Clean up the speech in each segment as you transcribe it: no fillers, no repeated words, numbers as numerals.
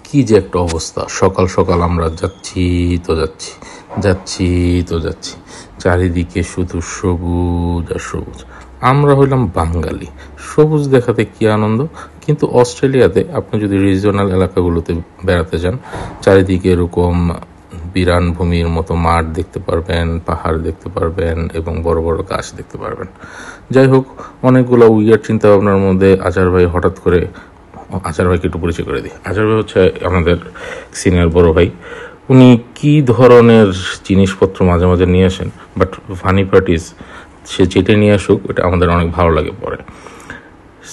কি যে একটা অবস্থা। সকাল সকাল আমরা যাচ্ছি তো যাচ্ছি, যাচ্ছি তো যাচ্ছি, চারিদিকে শুধু সবুজ আর সবুজ। আমরা হইলাম বাঙালি, সবুজ দেখাতে কি আনন্দ। কিন্তু অস্ট্রেলিয়াতে আপনি যদি রিজিওনাল এলাকাগুলোতে বেড়াতে যান, চারিদিকে এরকম বিরান ভূমির মতো মাঠ দেখতে পারবেন, পাহাড় দেখতে পারবেন এবং বড় বড় গাছ দেখতে পারবেন। যাই হোক, অনেকগুলো উইয়ার চিন্তা ভাবনার মধ্যে আচার ভাই হঠাৎ করে, আচার ভাইকে একটু পরিচয় করে দিই। আচার ভাই হচ্ছে আমাদের সিনিয়র বড় ভাই। উনি কি ধরনের জিনিসপত্র মাঝে মাঝে নিয়ে আসেন, বাট ফানি পার্টিস সে যেটা নিয়ে আসুক এটা আমাদের অনেক ভালো লাগে। পরে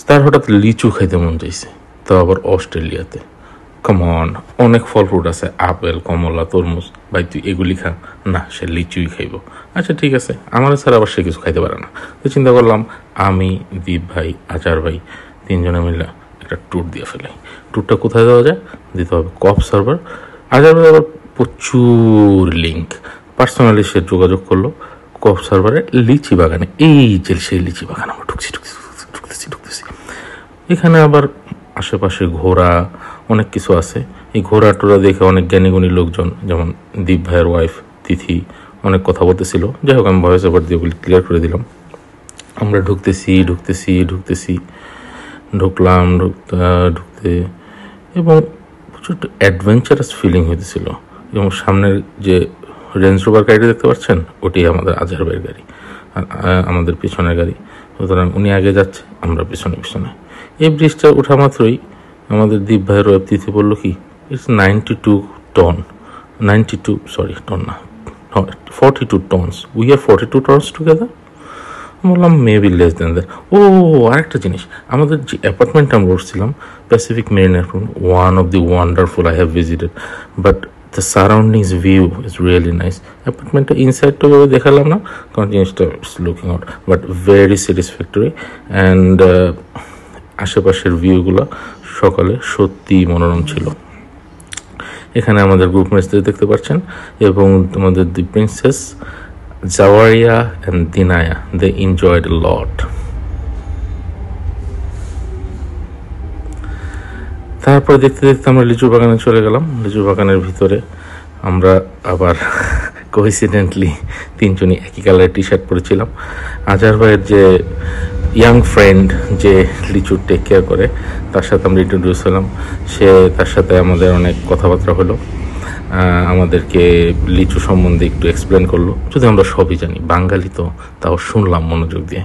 তার হঠাৎ লিচু খাইতে মন চাইছে, তাও আবার অস্ট্রেলিয়াতে। কমন, অনেক ফল ফ্রুট আছে, আপেল, কমলা, তরমুজ, ভাই তুই এগুলি খা না, সে লিচুই খাইব। আচ্ছা ঠিক আছে, আমার স্যার আবার সে কিছু খাইতে পারে না। তো চিন্তা করলাম আমি, দীপ ভাই, আচার ভাই তিনজনে মিলে একটা ট্যুর দিয়ে ফেলাই। ট্যুরটা কোথায় দেওয়া যায়? দিতে হবে কপ সার্ভার। আচার ভাই আবার প্রচুর লিঙ্ক, পার্সোনালি সে যোগাযোগ করলো কপ সার্ভারে লিচি বাগানে। এই যে সেই লিচি বাগান আমরা ঢুকতেছি। এখানে আবার আশেপাশে ঘোড়া অনেক কিছু আছে। এই ঘোড়া টোড়া দেখে অনেক জ্ঞানীগুণী লোকজন, যেমন দীপ ভাইয়ের ওয়াইফ তিথি, অনেক কথা বলতেছিল। যাই হোক, আমি ভয়েস ওভার দিয়ে ওগুলি ক্লিয়ার করে দিলাম। আমরা ঢুকতেছি, ঢুকলাম ঢুকতে এবং প্রচুর একটা অ্যাডভেঞ্চারাস ফিলিং হইতেছিল। এবং সামনের যে রেঞ্জ রোভার গাড়িটা দেখতে পাচ্ছেন, ওটি আমাদের আজহার ভাইয়ের গাড়ি, আর আমাদের পিছনের গাড়ি। সুতরাং উনি আগে যাচ্ছে, আমরা পিছনে। এই ব্রিজটা ওঠা মাত্রই আমাদের দীপ ভাইয়ের তিথি বললো কি, ইটস 92 টন, 92 সরি টন না, 42 tons, we are 42 tons together. বললাম মেবি লেস দেন দ্যাট। ও আরেকটা জিনিস, আমাদের যে অ্যাপার্টমেন্টটা আমরা উঠছিলাম, Pacific marine apartment, one of the wonderful, I have visited, but the surroundings view is really nice. অ্যাপার্টমেন্টটা ইনসাইডটা ভাবে দেখালাম না, কারণ জিনিসটা it's looking out, but very satisfactory. And আশেপাশের ভিউগুলো সকালে সত্যি মনোরম ছিল। এখানে আমাদের গ্রুপ মেটসদের দেখতে পাচ্ছেন, এবং আমাদের the princess Jawaria and Dinaya, they enjoyed a lot. তারপরে দেখতে দেখতে আমরা লিচু বাগানে চলে গেলাম। লিচু বাগানের ভিতরে আমরা আবার কোইন্সিডেন্টলি তিনজনই একই কালারের টি শার্ট পরেছিলাম। আজহার ভাইয়ের যে ইয়াং ফ্রেন্ড যে লিচুর টেক কেয়ার করে, তার সাথে আমরা ইন্ট্রোডিউস হলাম। সে তার সাথে আমাদের অনেক কথাবার্তা হলো, আমাদেরকে লিচু সম্বন্ধে একটু এক্সপ্লেন করলো। যদি আমরা সবই জানি, বাঙালি তো, তাও শুনলাম মনোযোগ দিয়ে।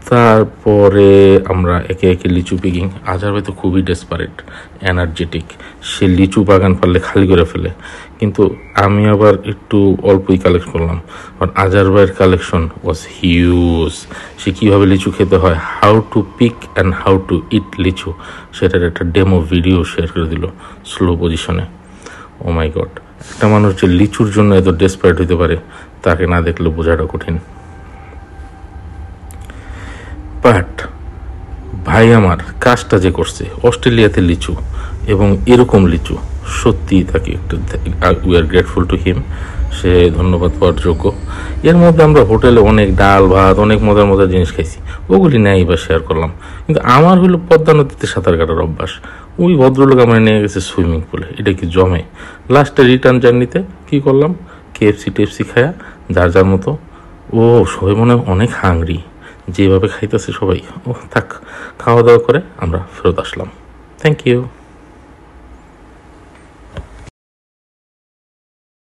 তারপরে আমরা একে একে লিচু পিকিং। আজহার ভাই তো খুবই ডেসপারেট, এনার্জেটিক, সে লিচু বাগান পারলে খালি করে ফেলে। কিন্তু আমি আবার একটু অল্পই কালেক্ট করলাম, কারণ আজহার ভাইয়ের কালেকশন ওয়াজ হিউজ। সে কীভাবে লিচু খেতে হয়, how to pick and how to eat litchi, সেটার একটা ডেমো ভিডিও শেয়ার করে দিল স্লো পজিশনে। ও মাই গড, একটা মানুষ যে লিচুর জন্য এত ডেসপারেট হতে পারে, তাকে না দেখলে বোঝাটা কঠিন। বাট ভাই আমার কাজটা যে করছে অস্ট্রেলিয়াতে লিচু, এবং এরকম লিচু, সত্যি তাকে একটু we are grateful to him. সে ধন্যবাদ পাওয়ার যোগ্য। এর মধ্যে আমরা হোটেলে অনেক ডাল ভাত, অনেক মজার মজার জিনিস খাইছি, ওগুলি নেই বা শেয়ার করলাম। কিন্তু আমার হলো পদ্মা নদীতে সাঁতার কাটার অভ্যাস। ওই ভদ্রলোক আমার নিয়ে গেছে সুইমিং পুলে, এটা কি জমে? লাস্টে রিটার্ন জার্নিতে কী করলাম, কেএফসি টেপসি খায়া যার যার মতো। ও সবাই মনে অনেক হাংরি, যেভাবে খাইতেছে সবাই। ও থাক, খাওয়া দাওয়া করে আমরা ফেরত আসলাম। Thank you.